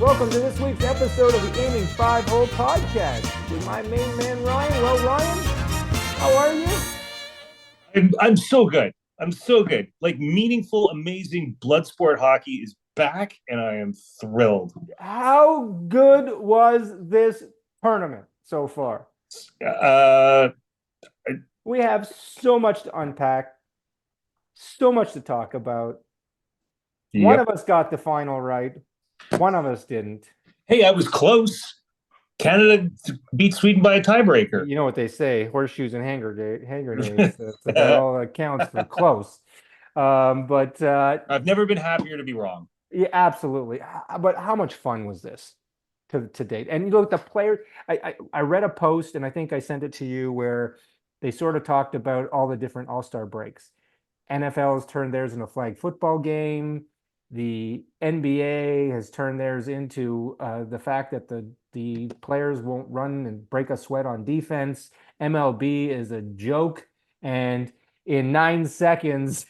Welcome to this week's episode of the Aiming Five Hole Podcast with my main man Ryan. Well, Ryan, how are you? I'm so good. I'm so good. Like meaningful, amazing blood sport hockey is back, and I am thrilled. How good was this tournament so far? Uh, We have so much to unpack, so much to talk about. One yep. of us got the final right, one of us didn't. Hey, I was close. Canada beat Sweden by a tiebreaker. You know what they say, horseshoes and hand grenades. That all counts for close. But I've never been happier to be wrong. Yeah, absolutely. But how much fun was this to date? And you look, the players. I read a post, and I think I sent it to you, where they sort of talked about all the different All-Star breaks. NFL has turned theirs into a flag football game. The NBA has turned theirs into the fact that the players won't run and break a sweat on defense. MLB is a joke, and in 9 seconds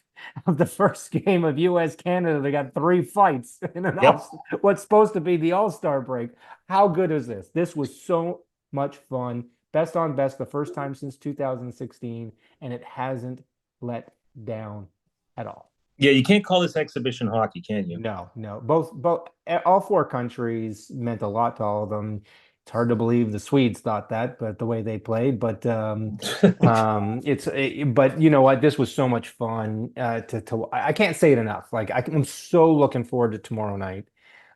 of the first game of U.S. Canada, they got three fights in Yep. what's supposed to be the All-Star break. How good is this? This was so much fun. Best on best, the first time since 2016, and it hasn't let down at all. Yeah, you can't call this exhibition hockey, can you? No, no. Both all four countries meant a lot to all of them. It's hard to believe the Swedes thought that, but the way they played. But you know what? This was so much fun. I can't say it enough. I'm so looking forward to tomorrow night.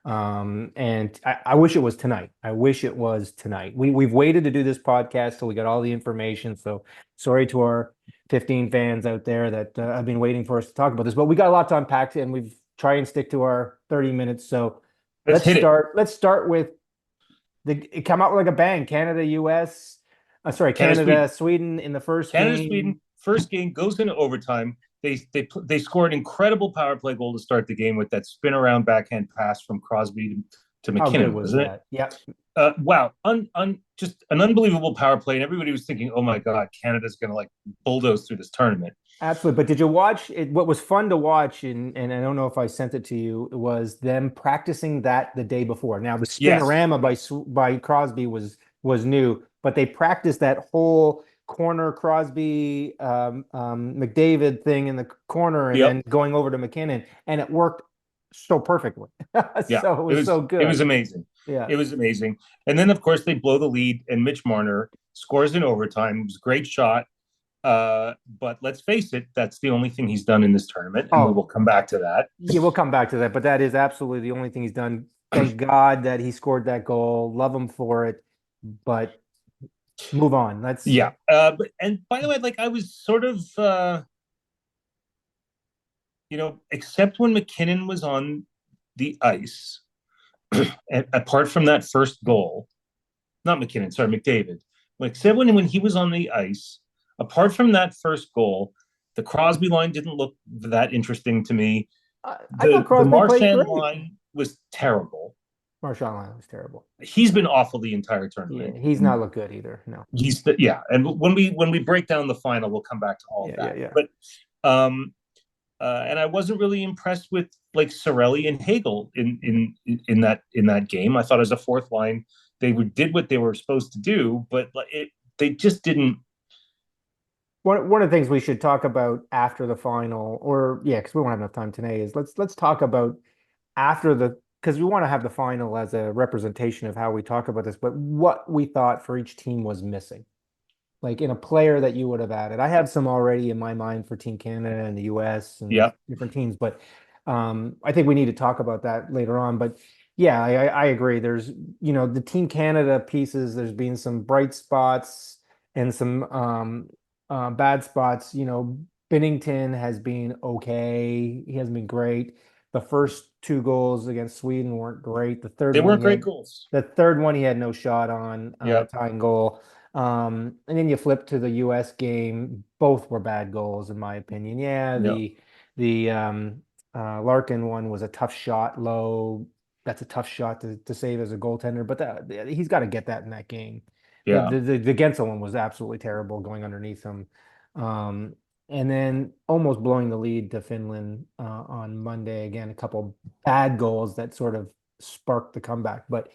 And I wish it was tonight. I wish it was tonight. We've waited to do this podcast till we got all the information. So sorry to our 15 fans out there that have been waiting for us to talk about this, but we got a lot to unpack and we've tried and stick to our 30 minutes. So Let's hit it. let's start with it come out like a bang. Canada, US, Canada, Canada, Sweden. Sweden in the first Canada, game. Sweden. First game goes into overtime. They scored an incredible power play goal to start the game with that spin around backhand pass from Crosby to How good McKinnon, was wasn't it? that? Yep. Wow, just an unbelievable power play, and everybody was thinking, "Oh my God, Canada's going to like bulldoze through this tournament." Absolutely. But did you watch it? What was fun to watch, and I don't know if I sent it to you, was them practicing that the day before. Now, the Yes. spinorama by Crosby was new, but they practiced that whole corner Crosby McDavid thing in the corner and Yep. then going over to McKinnon, and it worked so perfectly. Yeah. So it was so It was good. amazing. Yeah. It was amazing. And then of course they blow the lead, and Mitch Marner scores in overtime. It was a great shot. But let's face it, that's the only thing he's done in this tournament, and we Oh, will come back to that. yeah, we'll come back to that, but that is absolutely the only thing he's done. Thank God that he scored that goal. Love him for it, but move on. Let's. Yeah. And by the way, like I was sort of, except when McKinnon was on the ice, apart from that first goal, not McKinnon, sorry, McDavid. Except when he was on the ice, apart from that first goal, the Crosby line didn't look that interesting to me. I thought The Crosby played Marchand great. line was terrible. Marshall Line was terrible. He's been awful the entire Yeah, tournament. he's not looked good either. No. And when we break down the final, we'll come back to all of Yeah, yeah, that. yeah. But and I wasn't really impressed with like Sorelli and Hagel in that game. I thought as a fourth line, did what they were supposed to do, but they just didn't. One of the things we should talk about after the final, or yeah, because we won't have enough time today, is let's talk about after the because we want to have the final as a representation of how we talk about this, but what we thought for each team was missing. Like in a player that you would have added. I have some already in my mind for Team Canada and the US and Yeah, different teams, but I think we need to talk about that later on. But yeah, I agree. There's, the Team Canada pieces, there's been some bright spots and some bad spots. Binnington has been okay. He hasn't been great. The first two goals against Sweden weren't great. they weren't great goals. The third one he had no shot on, Yeah, tying goal. And then you flip to the US game. Both were bad goals, in my opinion. Yeah, yeah, the Larkin one was a tough shot, low. That's a tough shot to save as a goaltender, but he's got to get that in that game. yeah. The Gensel one was absolutely terrible going underneath him. Um, and then almost blowing the lead to Finland on Monday. Again, a couple bad goals that sort of sparked the comeback. But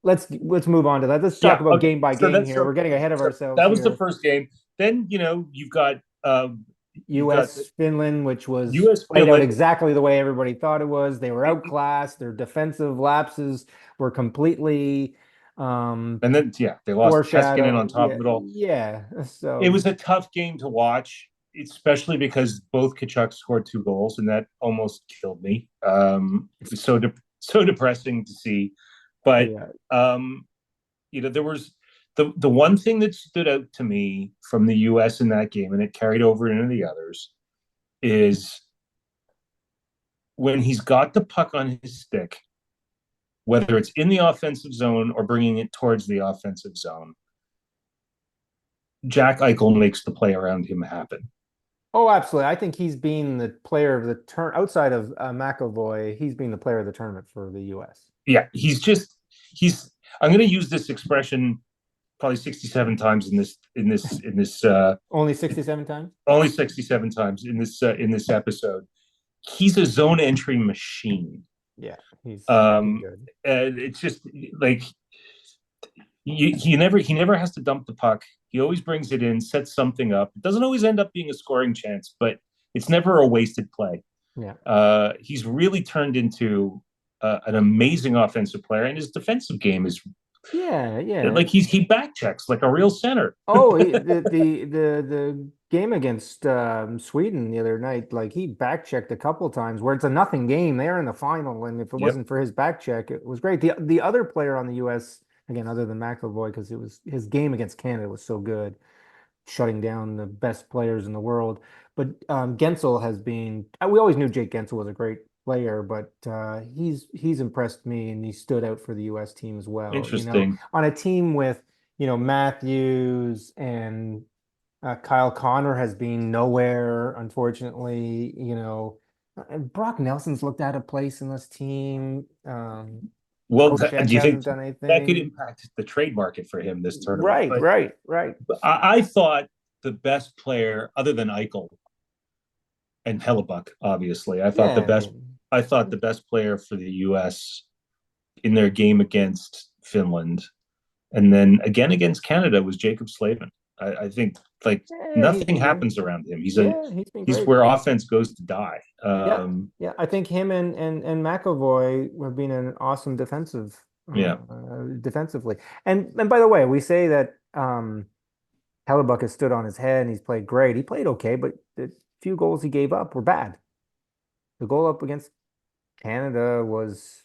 let's move on to that. Let's talk Yeah. about Okay. game by So game that's here. We're getting ahead of so ourselves that was the here. first game. Then you've got the U.S. Finland, which was U.S. played out Finland, exactly the way everybody thought it was. They were outclassed. Their defensive lapses were completely and then they lost Keskinen on foreshadowed. top Yeah, of it all. yeah. It So was a tough game to watch, especially because both Kachuk scored 2 goals, and that almost killed me. It was so depressing to see. But yeah. um, there was the one thing that stood out to me from the U.S. in that game, and it carried over into the others, is when he's got the puck on his stick, whether it's in the offensive zone or bringing it towards the offensive zone, Jack Eichel makes the play around him happen. Oh, absolutely. I think he's been the player of the turn outside of McAvoy. He's been the player of the tournament for the U.S. Yeah, he's. I'm going to use this expression probably 67 times in this Only 67 times? only 67 times in this episode. He's a zone entry machine. Yeah, he's been Um, good. and it's just like he never has to dump the puck. He always brings it in, sets something up. It doesn't always end up being a scoring chance, but it's never a wasted play. Yeah. He's really turned into an amazing offensive player, and his defensive game is Yeah, yeah. like he back checks like a real center. Oh, the game against Sweden the other night, like he back checked a couple times where it's a nothing game. They're in the final, and if it Yep, wasn't for his back check, it was great. The other player on the U.S. again, other than McAvoy, because it was his game against Canada was so good, shutting down the best players in the world. But Gensel has been. We always knew Jake Gensel was a great player, but he's impressed me, and he stood out for the U.S. team as well. interesting. On a team with Matthews and Kyle Connor has been nowhere, unfortunately. And Brock Nelson's looked out of place in this team. Well, Kochek do you think hasn't done that could anything. impact the trade market for him this tournament? Right, But right, right. I thought the best player, other than Eichel and Hellebuck, obviously, Yeah, I thought the best player for the U.S. in their game against Finland, and then again against Canada was Jacob Slavin. I think like yeah, he's nothing been great. happens around him. Yeah, he's been He's great. where offense goes to die. Yeah, yeah. I think him and McAvoy have been an awesome Yeah, defensively. And by the way, we say that Hellebuck has stood on his head and he's played great. He played okay, but the few goals he gave up were bad. The goal up against Canada was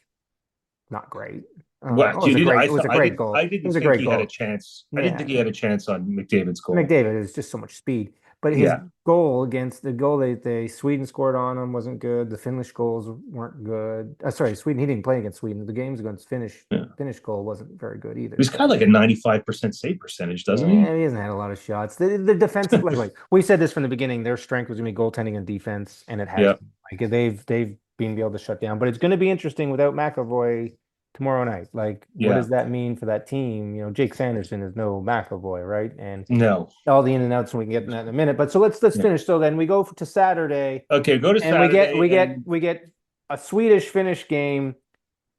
not great. well, It was a dude, great, it was a great goal. I It didn't was a think great he had a goal. chance. I didn't Yeah, think he had a chance on McDavid's goal. McDavid is just so much speed. But his Yeah, goal against the goal they Sweden scored on him wasn't good. The Finnish goals weren't good. Sorry, Sweden. He didn't play against Sweden. The games against yeah. Finnish goal wasn't very good either. He's But kind of like a 95% save percentage, doesn't he? yeah, he hasn't had a lot of shots. The defensive, like we said this from the beginning, their strength was going to be goaltending and defense, and it has Yeah, been. Like they've been able to shut down. But it's going to be interesting without McAvoy tomorrow night. Like, what yeah. does that mean for that team? Jake Sanderson is no McAvoy, right? And No. all the in and outs, and we can get in that in a minute. But so let's Yeah. finish. So then we go to Saturday, Okay, go to and we get Saturday, we get and we get a Swedish Finnish game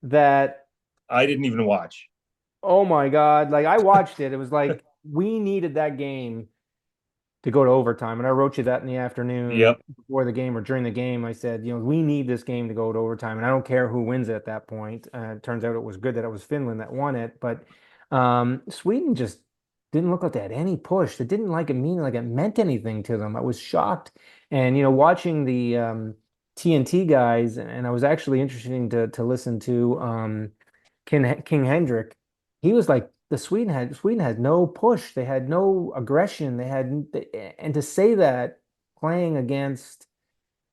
that, I didn't even watch. oh my God, like I watched it. It was like we needed that game to go to overtime. And I wrote you that in the afternoon Yep. before the game or during the game. I said, we need this game to go to overtime. And I don't care who wins it at that point. It turns out it was good that it was Finland that won it. But Sweden just didn't look like they had any push. It didn't like it meant anything to them. I was shocked. And, watching the TNT guys, and I was actually interesting to listen to King Hendrick. He was like, the Sweden had no push. They had no aggression. And to say that playing against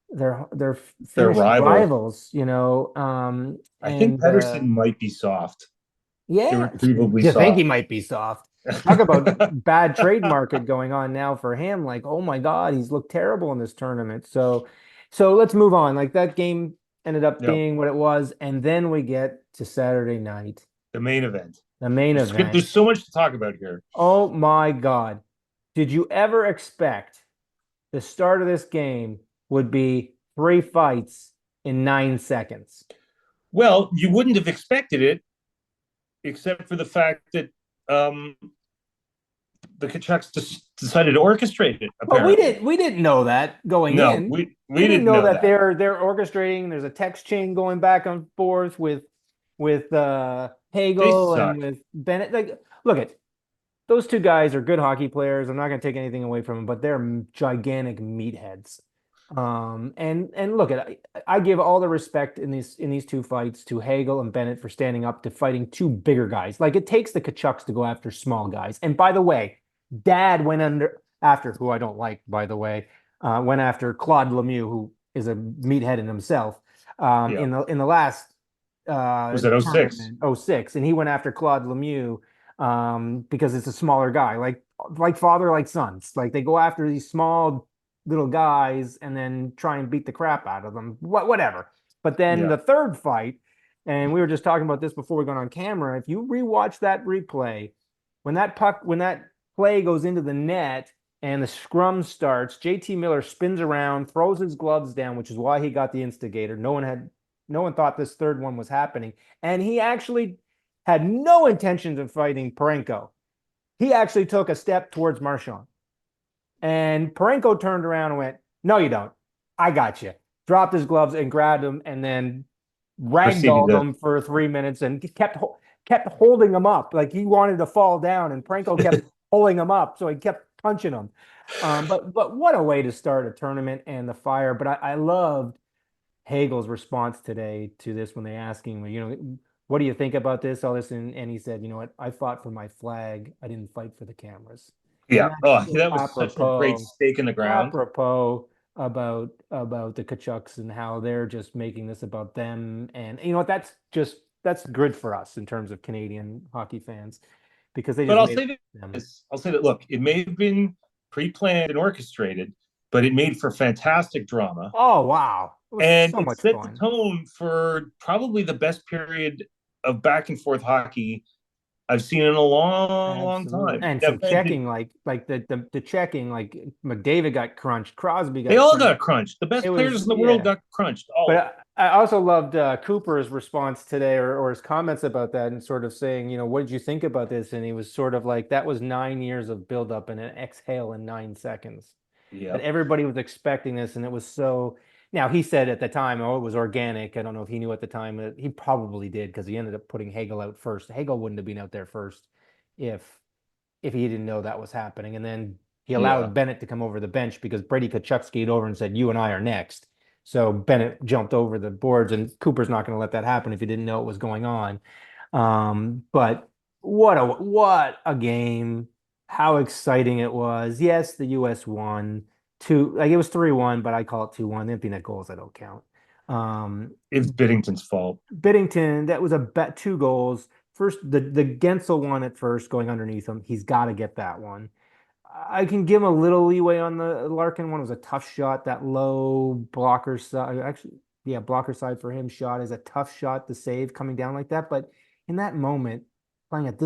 their Their Finnish rival. rivals, I think and Pedersen might be soft, yeah, irretrievably you think he soft. might be soft. Talk about bad trade market going on now for him. Like, oh my God, he's looked terrible in this tournament. So let's move on. Like that game ended up Yeah, being what it was, and then we get to Saturday night, the main event. the main event. There's so much to talk about here. Oh my God. Did you ever expect the start of this game would be three fights in 9 seconds? Well, you wouldn't have expected it, except for the fact that um, the Kachucks decided to orchestrate it. But Apparently, we didn't know that going no, in. we We didn't didn't know know that that. they're orchestrating. There's a text chain going back and forth with They Hagel and suck. with Bennett. Like, look at those two guys are good hockey players. I'm not going to take anything away from them, but they're gigantic meatheads. And look at I give all the respect in these two fights to Hagel and Bennett for standing up to fighting two bigger guys. Like it takes the Kachucks to go after small guys. And by the way, Dad went under after who I don't like, by the way, went after Claude Lemieux, who is a meathead in himself. Yeah, In the last was that '06? tournament, '06, and he went after Claude Lemieux because it's a smaller guy, like father, like sons. Like they go after these small little guys and then try and beat the crap out of them. Whatever. But then Yeah, the third fight, and we were just talking about this before we got on camera. If you rewatch that replay, when that play goes into the net and the scrum starts, JT Miller spins around, throws his gloves down, which is why he got the instigator. No one thought this third one was happening. And he actually had no intentions of fighting Parenko. He actually took a step towards Marchand. And Parenko turned around and went, "No, you don't. I got you." Dropped his gloves and grabbed him and then proceeded ragdolled to. him for 3 minutes and kept holding him up. Like he wanted to fall down, and Parenko kept pulling him up. So he kept punching him. But what a way to start a tournament and the fire. But I loved Hagel's response today to this when they asked him, what do you think about this, all this? And he said, you know what? I fought for my flag. I didn't fight for the cameras. And Yeah. that's Oh, so that was such a great stake in the ground. apropos about the Kachucks and how they're just making this about them. And you know what? That's good for us in terms of Canadian hockey fans because they But just I'll made it say them. this: I'll say that look, it may have been pre-planned and orchestrated, but it made for fantastic drama, Oh wow. It was and so it much set the fun. tone for probably the best period of back and forth hockey I've seen in a long, long Absolutely. time. And Now, some granted, checking, like the checking, like McDavid got crunched, Crosby they got all crunched. got crunched. The It best was, players in the world yeah. got crunched, all of them. But I also loved Cooper's response today or his comments about that and sort of saying, what did you think about this? And he was sort of like, that was 9 years of buildup and an exhale in 9 seconds. That Yeah, everybody was expecting this, and it was so. Now he said at the time, oh, it was organic. I don't know if he knew at the time that he probably did because he ended up putting Hagel out first. Hagel wouldn't have been out there first if he didn't know that was happening. And then he yeah, allowed Bennett to come over the bench because Brady Tkachuk skied over and said, "You and I are next." So Bennett jumped over the boards, and Cooper's not going to let that happen if he didn't know what was going on. But what a game! How exciting it was! Yes, the U.S. won two, like it was 3-1, but I call it 2-1. Empty net goals, I don't count. Um, it's Biddington's fault. Biddington, that was a bet, 2 goals. First, the Gensel one at first going underneath him. He's got to get that one. I can give him a little leeway on the Larkin one. It was a tough shot. That low blocker side, actually, yeah, blocker side for him shot is a tough shot to save coming down like that. But in that moment, playing at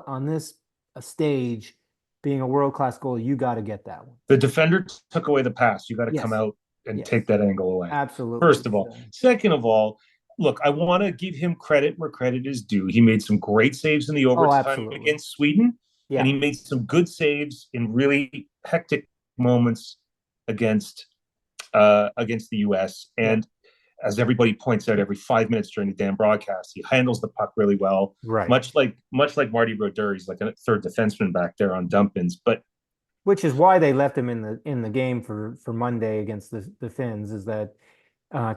on this stage, being a world class goalie, you got to get that one. The defender took away the pass. You got to come Yes, out and yes, take that angle away. absolutely. First of all. So, Second of all, look, I want to give him credit where credit is due. He made some great saves in the oh, overtime absolutely. against Sweden, and Yeah, he made some good saves in really hectic moments against against the U.S. yeah, And as everybody points out every 5 minutes during the damn broadcast, he handles the puck really well. right. Much like Marty Brodeur, he's like a third defenseman back there on dump-ins. But Which is why they left him in the game for Monday against the Finns. Is that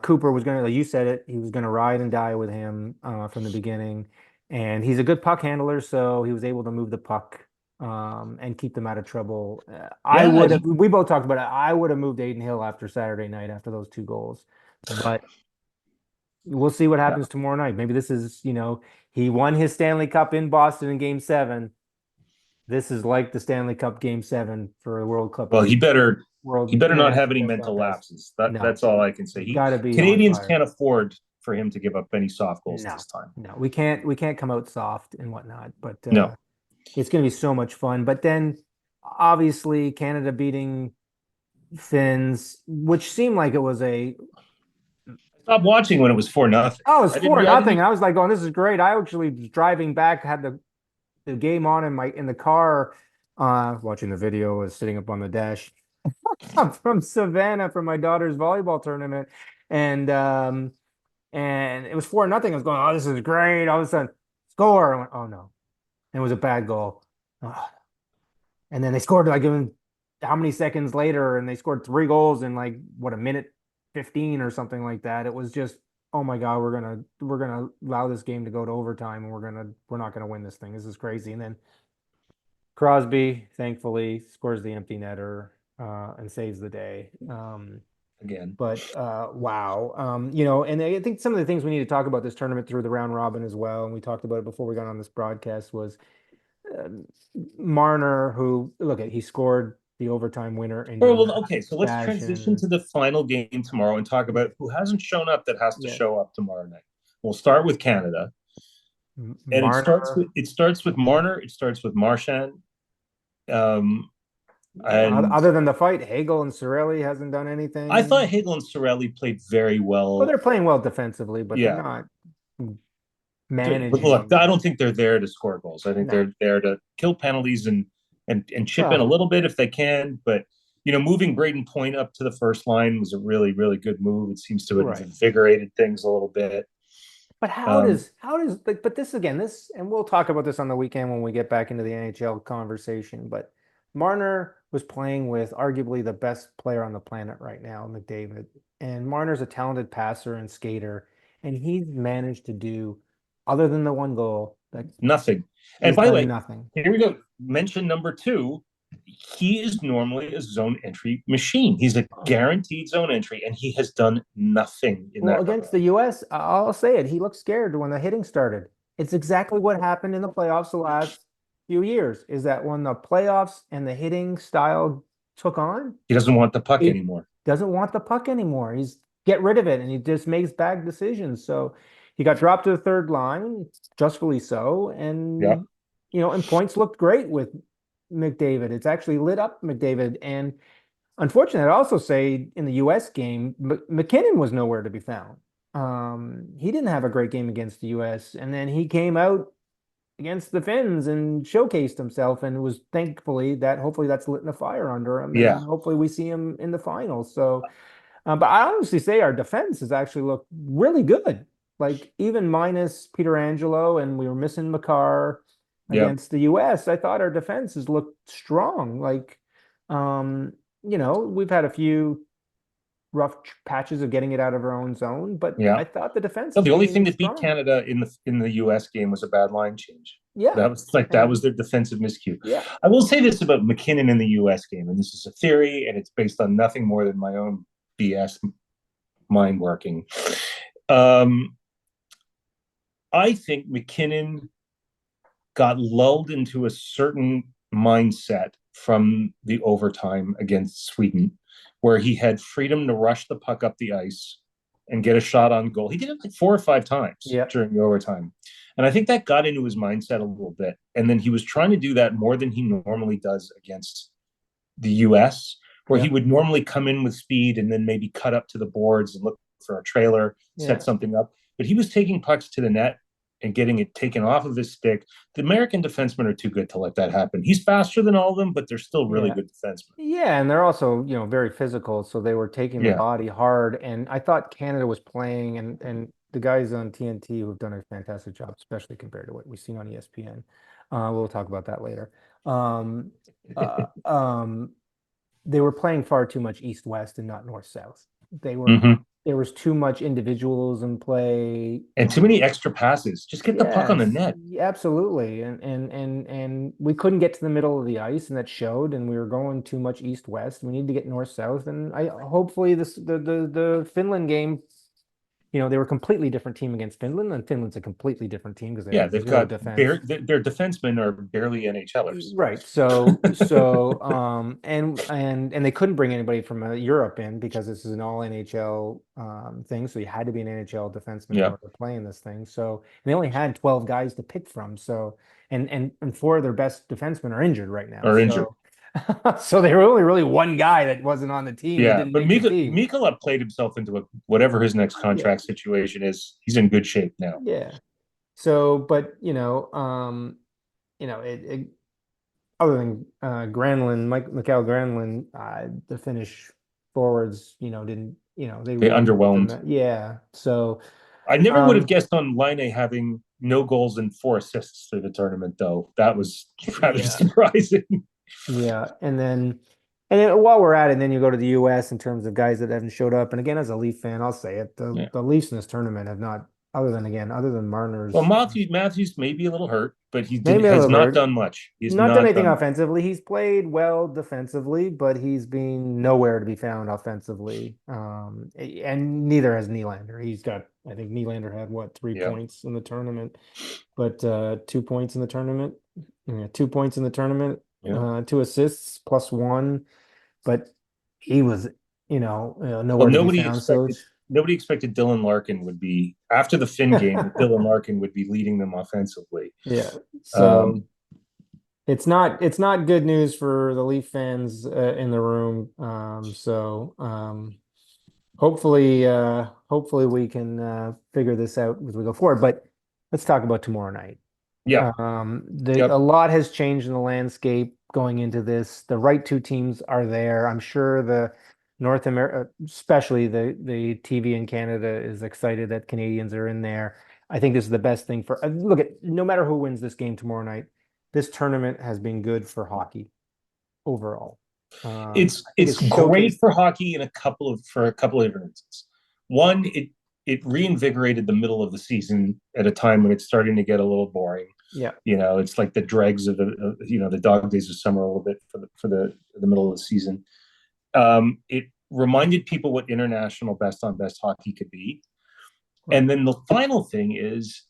Cooper was going to, like you said it, he was going to ride and die with him from the beginning, and he's a good puck handler, so he was able to move the puck and keep them out of trouble. I yeah, would have. We both talked about it. I would have moved Aiden Hill after Saturday night after those 2 goals, but we'll see what yeah. happens tomorrow night. Maybe this is, he won his Stanley Cup in Boston in Game 7. This is like the Stanley Cup Game 7 for a World Cup Well, he World better not have International any Cup mental contest. lapses. No, That's all I can say. got to be on Canadians fire. can't afford for him to give up any soft goals No, this time. no, we can't come out soft and whatnot, but No, it's going to be so much fun. But then obviously Canada beating Finns, which seemed like it was a stopped watching when it was 4-0. Oh, it's I didn't. four I didn't. nothing. I was like, going, this is great. I actually was driving back, had the game on in the car, watching the video, was sitting up on the dash. I'm from Savannah for my daughter's volleyball tournament, and it was 4-0. I was going, oh, this is great. All of a sudden, score. I went, oh no, and it was a bad goal. Oh. And then they scored like how many seconds later, and they scored three goals in like what, a minute 15 or something like that. It was just, oh my God, we're gonna allow this game to go to overtime, and we're not gonna win this thing. This is crazy. And then Crosby, thankfully, scores the empty netter and saves the day. Again. But wow, and I think some of the things we need to talk about this tournament through the round robin as well, and we talked about it before we got on this broadcast, was uh, Marner, who look at he scored the overtime winner in All right, well, dramatic okay, so let's transition fashion. to the final game tomorrow and talk about who hasn't shown up that has to Yeah, show up tomorrow night. We'll start with Canada, and Marner. it starts with Marner, it starts with Marchand, um, Yeah, and other than the fight, Hagel and Sorelli hasn't done I thought anything. Hagel and Sorelli played very Well, well. they're playing well defensively, but they're Yeah, not but look, I managing. don't think they're there to score goals. I think No. they're there to kill penalties and chip in a Well, little bit if they can. But moving Braden Point up to the first line was a really, really good move. It seems to have right. invigorated things a little bit. But how does like, but this again, this, and we'll talk about this on the weekend when we get back into the NHL conversation. But Marner was playing with arguably the best player on the planet right now, McDavid. And Marner's a talented passer and skater, and he's managed to do, other than the one goal, that Nothing. And he's by the done way, nothing. here we go. Mention number two. He is normally a zone entry machine. He's a guaranteed zone entry, and he has done nothing in Well, that against the regard. US, I'll say it. He looked scared when the hitting started. It's exactly what happened in the playoffs the last few years, is that when the playoffs and the hitting style took on, He doesn't want the puck he anymore. doesn't want the puck anymore. He's get rid of it, and he just makes bad decisions. So he got dropped to the third line, justfully so. Yeah, And points looked great with McDavid. It's actually lit up McDavid. And unfortunately, I'd also say in the US game, McKinnon was nowhere to be found. He didn't have a great game against the US, and then he came out against the Finns and showcased himself, and it was thankfully that hopefully that's lit a fire under him, yeah, and hopefully we see him in the finals. So, but I honestly say our defense has actually looked really good. Like even minus Peter Angelo, and we were missing Makar yeah, against the US, I thought our defense has looked strong. Like, um, we've had a few rough patches of getting it out of our own zone, but yeah. I thought the defense No, has the only thing been that beat strong. Canada in the U.S. game was a bad line change. Yeah. That And was their defensive miscue. yeah. I will say this about McKinnon in the U.S. game, and this is a theory, and it's based on nothing more than my own BS mind working. Um, I think McKinnon got lulled into a certain mindset from the overtime against Sweden, where he had freedom to rush the puck up the ice and get a shot on goal. He did it like 4 or 5 times Yeah. during the overtime. And I think that got into his mindset a little bit. And then he was trying to do that more than he normally does against the US, where Yeah. he would normally come in with speed and then maybe cut up to the boards and look for a trailer, set Yeah. something up. But he was taking pucks to the net and getting it taken off of his stick. The American defensemen are too good to let that happen. He's faster than all of them, but they're still really Yeah. good defensemen. Yeah, and they're also, very physical, so they were taking the Yeah. body hard. And I thought Canada was playing, and the guys on TNT who've done a fantastic job, especially compared to what we've seen on ESPN. We'll talk about that later. Um, uh, um, they were playing far too much east-west and not north-south. They were Mm-hmm. there was too much individualism play. And too many extra passes. Just get the puck on the Yes, net. absolutely. And we couldn't get to the middle of the ice, and that showed, and we were going too much east-west. We need to get north-south. And I hopefully the Finland game, they were a completely different team against Finland, and Finland's a completely different team because they Yeah, have they've zero got defense. their defensemen are barely NHLers. Right. And they couldn't bring anybody from Europe in because this is an all NHL thing. So you had to be an NHL defenseman in Yeah, order to play in this thing. So and they only had 12 guys to pick from. So and four of their best defensemen are injured right now. are injured. So they were only really one guy that wasn't on the team that Yeah, didn't but make the team. Mikola played himself into whatever his next Yeah, contract situation is. He's in good shape now. yeah. So, but it other than Granlund, Mikael Granlund, the Finnish forwards, didn't, they They weren't up to underwhelmed. yeah. So, I never would have um, guessed on Line having no goals and 4 assists through the tournament, though. That was rather yeah, surprising. yeah, and then while we're at it, then you go to the U.S. in terms of guys that haven't showed up. And again, as a Leaf fan, I'll say it: the Yeah. the Leafs in this tournament have not, other than Well, Marner's, Matthews may be a little hurt, but maybe a has little not hurt. done much. He's Not done not anything done much. offensively. He's played well defensively, but he's been nowhere to be found offensively. And neither has Nylander. I think Nylander had what, three Yeah. points in the tournament, but 2 points in the tournament. Yeah, 2 points in the tournament, Yeah. 2 assists plus one, but he was, Well, nowhere to be found. So nobody expected Dylan Larkin would be after the Finn game that Dylan Larkin would be leading them offensively. yeah, so Um, it's not good news for the Leaf fans in the room. Hopefully we can figure this out as we go forward. But let's talk about tomorrow night. yeah. A Yep. lot has changed in the landscape going into this. The right two teams are there. I'm sure the North America, especially the TV in Canada, is excited that Canadians are in there. I think this is the best thing for look at no matter who wins this game tomorrow night, this tournament has been good for hockey overall. I think It's it's great showcased. for hockey in a couple of different reasons. One, it reinvigorated the middle of the season at a time when it's starting to get a little boring. Yeah. It's like the dregs of the dog days of summer a little bit for the middle of the season. It reminded people what international best on best hockey could be. Right. And then the final thing is,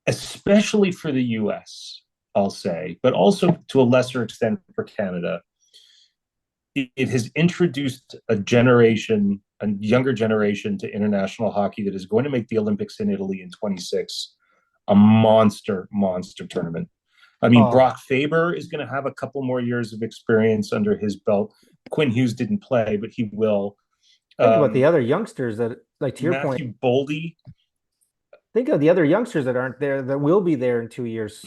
especially for the US, I'll say, but also to a lesser extent for Canada, it has introduced a younger generation to international hockey that is going to make the Olympics in Italy in 26 a monster tournament. I mean, Oh, Brock Faber is going to have a couple more years of experience under his belt. Quinn Hughes didn't play, but he will. think about the Um, other youngsters that, like to your point, Matthew Boldy, think of the other youngsters that aren't there that will be there in 2 years.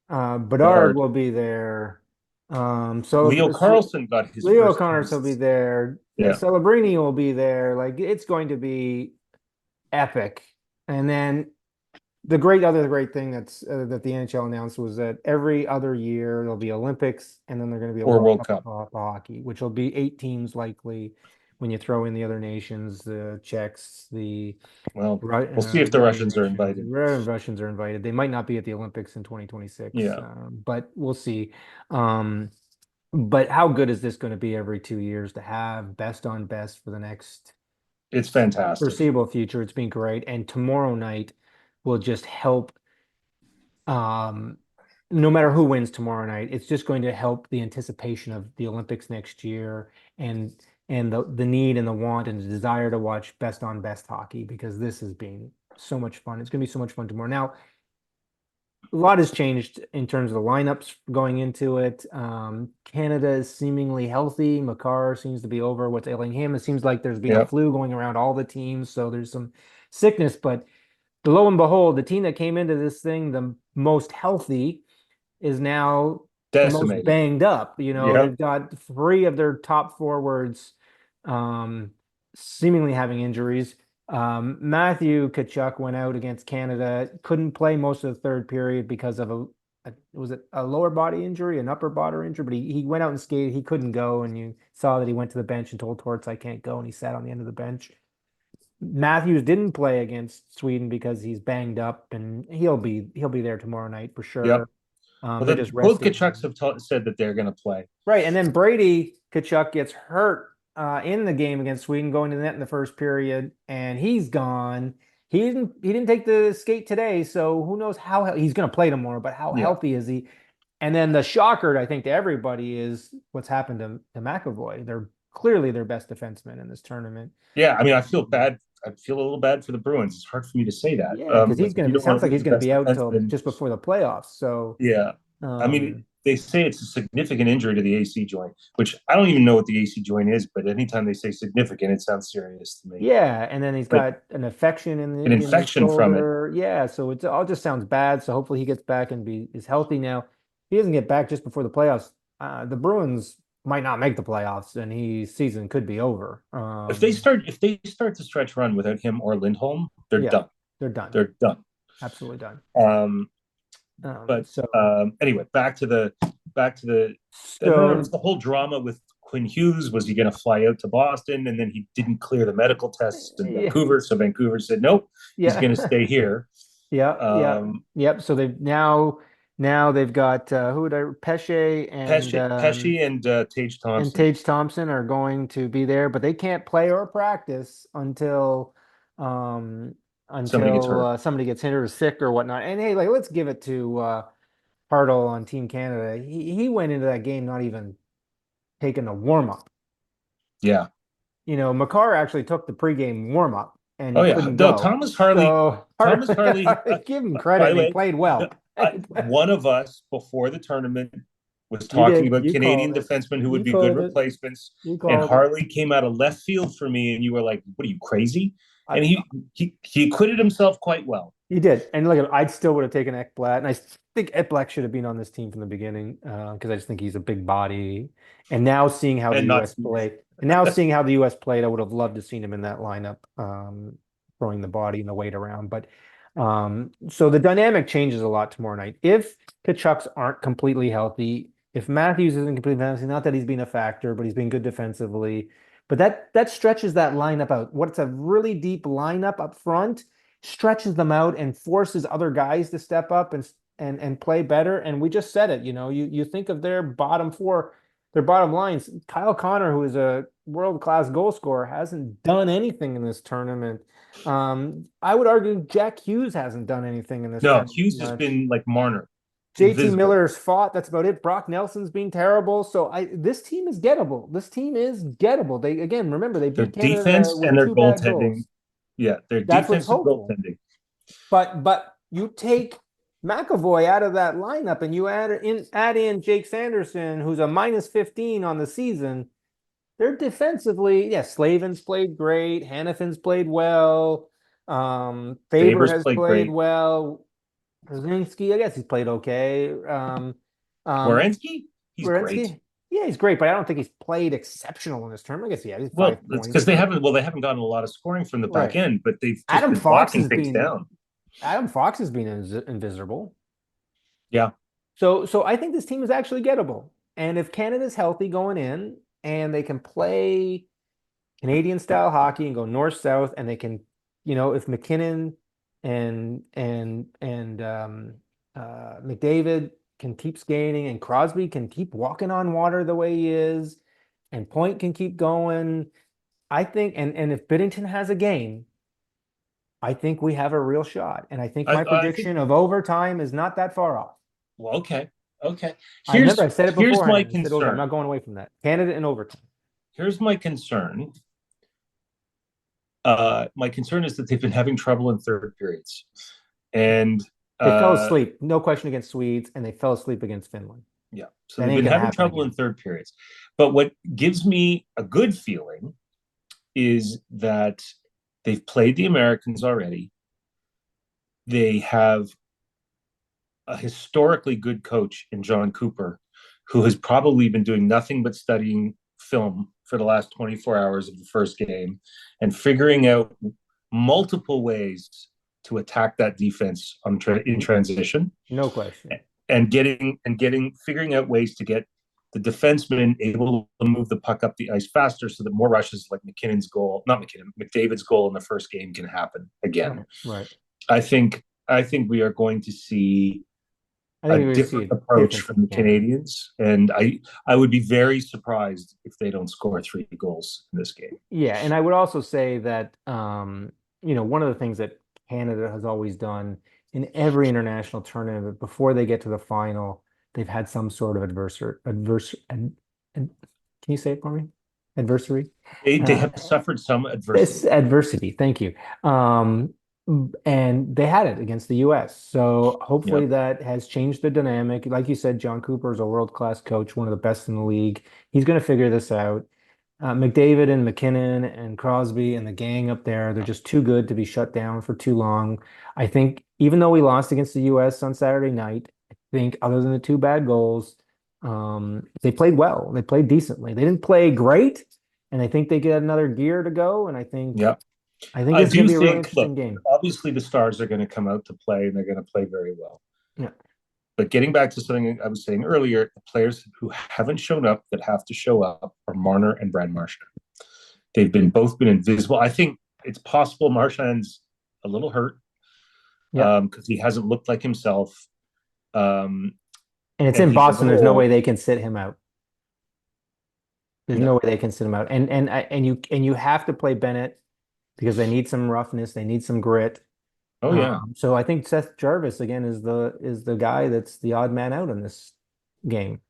Bedard Bernard, will be there. So Leo Carlson got his Leo first O'Connor will be taste. there. Yeah, Celebrini will be there. Like it's going to be epic. And then other great thing that the NHL announced was that every other year there'll be Olympics and then they're going to be a or World World Cup Cup. of hockey, which will be 8 teams likely when you throw in the other nations, the Czechs, the Well, we'll see if the Russians are Russians. invited. Russians are invited. They might not be at the Olympics in 2026, Yeah, but we'll see. Um, but how good is this going to be every 2 years to have best on best for the next it's fantastic. foreseeable future? It's been great. And tomorrow night will just help um, no matter who wins tomorrow night, it's just going to help the anticipation of the Olympics next year and the need and the want and the desire to watch best on best hockey because this has been so much fun. It's going to be so much fun tomorrow. Now, a lot has changed in terms of the lineups going into it. Canada is seemingly healthy. Makar seems to be over what's ailing him. It seems like there's been a Yep, flu going around all the teams, so there's some sickness, but lo and behold, the team that came into this thing the most healthy is now the most decimated. banged up. Yep, They've got three of their top forwards um, seemingly having injuries. Matthew Tkachuk went out against Canada, couldn't play most of the third period because of was it a lower body injury, an upper body injury, but he went out and skated. He couldn't go, and you saw that he went to the bench and told Torts, "I can't go," and he sat on the end of the bench. Matthews didn't play against Sweden because he's banged up, and he'll be there tomorrow night for yep. sure. Well, They're just both resting Kachucks him. have said that they're going to play. Right, and then Brady Kachuk gets hurt in the game against Sweden, going to the net in the first period, and he's gone. He didn't take the skate today, so who knows how he's going to play tomorrow, but how Yeah, healthy is he? And then the shocker, I think, to everybody is what's happened to McAvoy. They're clearly their best defenseman in this tournament. yeah. I mean, I feel bad. I feel a little bad for the Bruins. It's hard for me to say that Yeah, because because he's going to you be, don't want sounds to like lose he's the going to best be out till defenseman. just before the playoffs. So, Yeah, I mean, um, they say it's a significant injury to the AC joint, which I don't even know what the AC joint is, but anytime they say significant, it sounds serious to me. Yeah, and then he's But got an infection an in the infection from it. shoulder. Yeah, so it all just sounds bad. So hopefully he gets back and is healthy now. If he doesn't get back just before the playoffs, the Bruins might not make the playoffs, and his season could be over. If they start the stretch run without him or Lindholm, they're Yeah, done. they're done. They're done. Absolutely done. Um, but So anyway, back to the then there was so the whole drama with Quinn Hughes. Was he going to fly out to Boston? And then he didn't clear the medical tests in yeah, Vancouver. So Vancouver said, nope, he's yeah. going to stay here. Yeah, yeah, Um, yep. So they've now they've got who would I Pesce Pesce and Tage and Thompson. Tage Thompson are going to be there, but they can't play or practice um Somebody gets hurt. somebody gets hit or sick or whatnot. And hey, like let's give it to Hartle on Team Canada. He went into that game not even taking a warm up. Yeah. You know, Makar actually took the pregame warm up Oh and yeah. couldn't No, go. So Thomas Harley. give him By credit, the and he way, played well. one of us before the tournament was You talking did. about You Canadian called it. defensemen who would You be good called it. replacements, You and called it. Harley came out of left field for me, and you were like, "What are you crazy?" I, And he acquitted himself quite well. you did. And look, I still would have taken Ekblad. And I think Ekblad should have been on this team from the beginning because I just think he's a big body. And now seeing how the And not U.S. Steve. played, and now seeing how the U.S. played, I would have loved to seen him in that lineup, throwing the body and the weight around. But so the dynamic changes a lot tomorrow night. If Kachucks aren't completely healthy, if Matthews isn't completely healthy, not that he's been a factor, but he's been good defensively. But that stretches that lineup out. What's a really deep lineup up front stretches them out and forces other guys to step up and play better. And we just said it, you think of their bottom four, their bottom lines. Kyle Connor, who is a world-class goal scorer, hasn't done anything in this tournament. I would argue Jack Hughes hasn't done anything in this No, tournament Hughes has much. been like Marner, JT invisible. Miller's fought. That's about it. Brock Nelson's been terrible. So this team is gettable. This team is gettable. They again remember they Their beat Canada defense and with their two bad goaltending. goals. Yeah, their That's what's defense and hopeful. goaltending. But you take McAvoy out of that lineup and you add in Jake Sanderson, who's a minus 15 on the season. They're defensively, yeah, Slavin's played great, Hannafin's played well, Faber Faber's has played played great. well. Krasinski, I guess he's played okay. Um, Werenski, he's great. Werenski, yeah, he's great, but I don't think he's played exceptional in this tournament. I guess yeah, he's Well, 5 points, because they but haven't. Well, they haven't gotten a lot of scoring from the back right. end, but they've just Adam been Fox locking has things been down. Adam Fox has been invisible. Yeah, So I think this team is actually gettable. And if Canada's healthy going in and they can play Canadian style hockey and go north south and they can, if McKinnon and McDavid can keep skating and Crosby can keep walking on water the way he is and Point can keep going, I think and if Biddington has a game, I think we have a real shot. And I think my I think. prediction of overtime is not that far off. Well, okay, okay. I remember I said it Here's my beforehand. I said, okay, I'm not concern. going away from that. Canada in overtime. Here's my concern. My concern is that they've been having trouble in third periods, and They fell uh, asleep. No question against Swedes, and they fell asleep against Finland. yeah, so That they've ain't been going to having happen trouble in again. third periods. But what gives me a good feeling is that they've played the Americans already. They have a historically good coach in John Cooper, who has probably been doing nothing but studying film for the last 24 hours of the first game and figuring out multiple ways to attack that defense in transition No question. and figuring out ways to get the defenseman able to move the puck up the ice faster so that more rushes like McDavid's goal in the first game can happen again. Right. Right. I think we are going to see I a think we're going to see different a approach difference from in the Canada. Canadians, and I would be very surprised if they don't score 3 goals in this game. Yeah, and I would also say that one of the things that Canada has always done in every international tournament before they get to the final, they've had some sort of can you say it for me? Adversary? They Uh, have suffered some this adversity. adversity. Thank you. Um, and they had it against the US. So Yeah. hopefully that has changed the dynamic. Like you said, John Cooper is a world-class coach, one of the best in the league. He's going to figure this out. McDavid and McKinnon and Crosby and the gang up there, they're just too good to be shut down for too long. I think even though we lost against the US on Saturday night, I think other than the two bad goals, they played well. They played decently. They didn't play great, and I think they get another gear to go. And Yeah. I think I this is going do to be a really think, look, interesting game. obviously the stars are going to come out to play and they're going to play very well. Yeah. But getting back to something I was saying earlier, the players who haven't shown up that have to show up are Marner and Brad Marchand. They've been both been invisible. I think it's possible Marchand's a little hurt Yeah. he hasn't looked like himself. Um, And it's and in he's a Boston. little There's no way old. they can sit him out. There's no No. way they can sit him out. And you have to play Bennett because they need some roughness, they need some grit. Oh yeah. So I think Seth Jarvis again is the guy that's the odd man out in this game.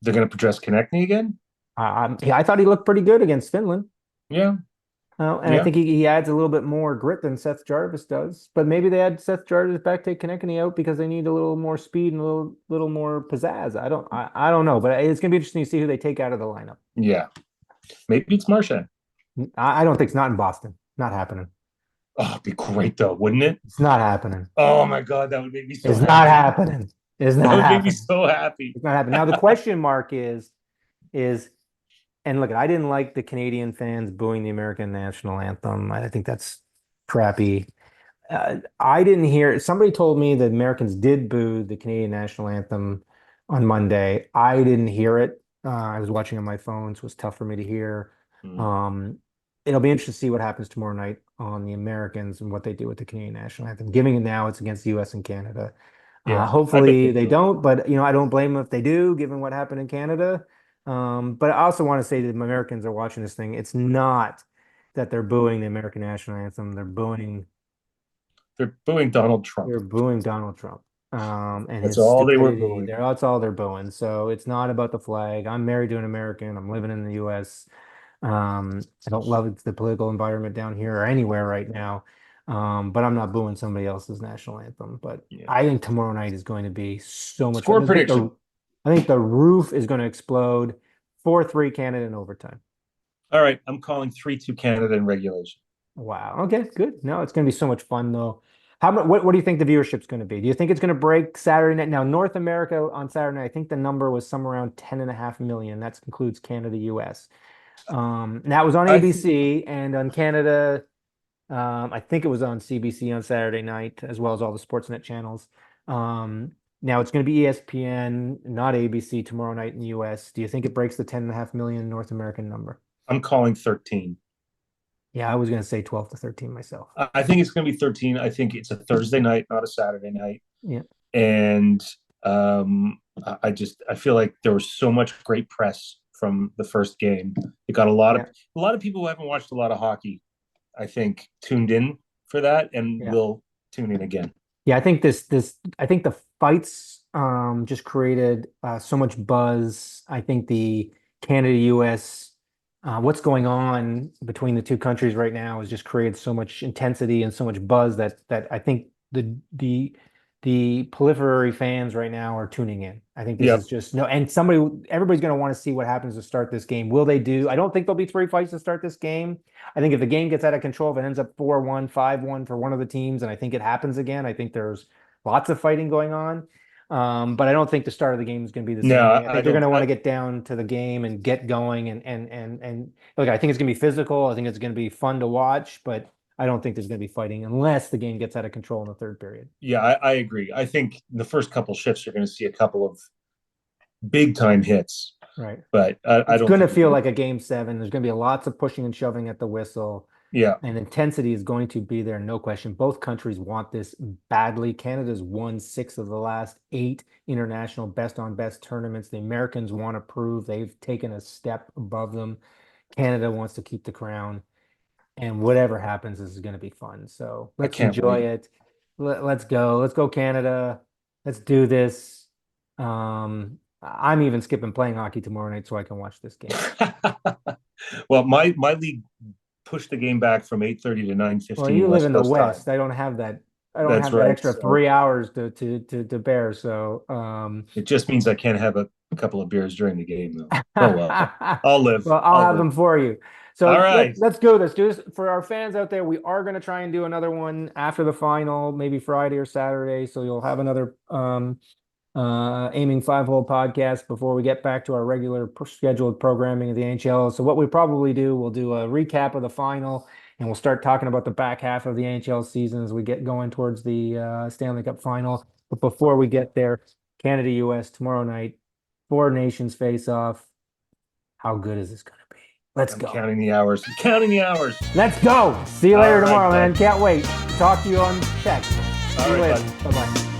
They're going to address Konechny again. I thought he looked pretty good against Finland. Yeah. And I Yeah. think he adds a little bit more grit than Seth Jarvis does. But maybe they add Seth Jarvis back, take Konechny out because they need a little more speed and a little more pizzazz. I don't know, but it's gonna be interesting to see who they take out of the lineup. Yeah. Maybe it's Marchand. I don't think it's not in Boston. Not happening. Oh, it'd be great though, wouldn't it? It's not happening. Oh my God, that would make me so It's not happy. happening. It's That not would make me happening. so happy. It's not happening. Now the question mark is and look, I didn't like the Canadian fans booing the American national anthem. I think that's crappy. I didn't hear, somebody told me that Americans did boo the Canadian national anthem on Monday. I didn't hear it. I was watching on my phone, so it was tough for me to hear. Mm. Um, it'll be interesting to see what happens tomorrow night on the Americans and what they do with the Canadian national anthem. Giving it now, it's against the US and Canada. Yeah, I bet Hopefully they they do. don't, but I don't blame them if they do, given what happened in Canada. But I also want to say that the Americans are watching this thing. It's not that they're booing the American national anthem. They're booing Donald Trump. They're booing Donald Trump, and That's his all they were stupidity. booing. That's all they're booing. So it's not about the flag. I'm married to an American. I'm living in the U.S. I don't love the political environment down here or anywhere right now. But I'm not booing somebody else's national anthem. But Yeah. I think tomorrow night is going to be so much Score fun. prediction. I think the roof is going to explode. 4-3 Canada in overtime. All right, I'm calling 3-2 Canada in regulation. Wow. Okay, good. No, it's going to be so much fun though. What do you think the viewership's going to be? Do you think it's going to break Saturday night? Now, North America on Saturday night, I think the number was somewhere around 10.5 million. That includes Canada, US. That was on I think ABC and on Canada. I think it was on CBC on Saturday night, as well as all the Sportsnet channels. Now it's going to be ESPN, not ABC tomorrow night in the US. Do you think it breaks the 10.5 million North American number? I'm calling 13. Yeah, I was going to say 12 to 13 myself. I think it's going to be 13. I think it's a Thursday night, not a Saturday night. Yeah. And I feel like there was so much great press from the first game. It got Yeah. a lot of people who haven't watched a lot of hockey, I think, tuned in for that and Yeah. will tune in again. Yeah, I think I think the fights just created so much buzz. I think the Canada US what's going on between the two countries right now has just created so much intensity and so much buzz that I think the proliferary fans right now are tuning in. I think this is Yep. just no, and everybody's going to want to see what happens to start this game. Will they do? I don't think there'll be three fights to start this game. I think if the game gets out of control, if it ends up 4-1, 5-1 for one of the teams, and I think it happens again, I think there's lots of fighting going on. But I don't think the start of the game is going to be the No, same way. I I think they're going don't. to want to get down to the game and get going and look, I think it's going to be physical. I think it's going to be fun to watch, but I don't think there's going to be fighting unless the game gets out of control in the third period. Yeah, I agree. I think the first couple shifts you're going to see a couple of big time hits, Right. but I It's don't going to think it's feel going to. like a game seven. There's going to be lots of pushing and shoving at the whistle. Yeah, And intensity is going to be there, no question. Both countries want this badly. Canada's won 6 of the last 8 international best on best tournaments. The Americans want to prove they've taken a step above them. Canada wants to keep the crown. And whatever happens, this is going to be fun. So I let's can't enjoy wait. it. Let's go. Let's go, Canada. Let's do this. I'm even skipping playing hockey tomorrow night so I can watch this game. Well, my league push the game back from 8:30 to Well, 9:15 you live West in the Coast time. West. I don't have that. I don't That's have that right. extra So 3 hours to bear. So, it just means I can't have a couple of beers during the game, though. Oh well, well, I'll live. I'll I'll have live. them for you. All So right. let's go this. Do this for our fans out there. We are going to try and do another one after the final, maybe Friday or Saturday. So you'll have another aiming 5 hole podcast before we get back to our regular scheduled programming of the NHL. So what we probably do, we'll do a recap of the final, and we'll start talking about the back half of the NHL season as we get going towards the Stanley Cup final. But before we get there, Canada US tomorrow night, four nations face off. How good is this going to be? Let's I'm go. counting the hours. I'm counting the hours. Let's go. See you All later right, tomorrow, man. bud. Can't wait. Talk to you on text. All See you right, later. bud. Bye bye.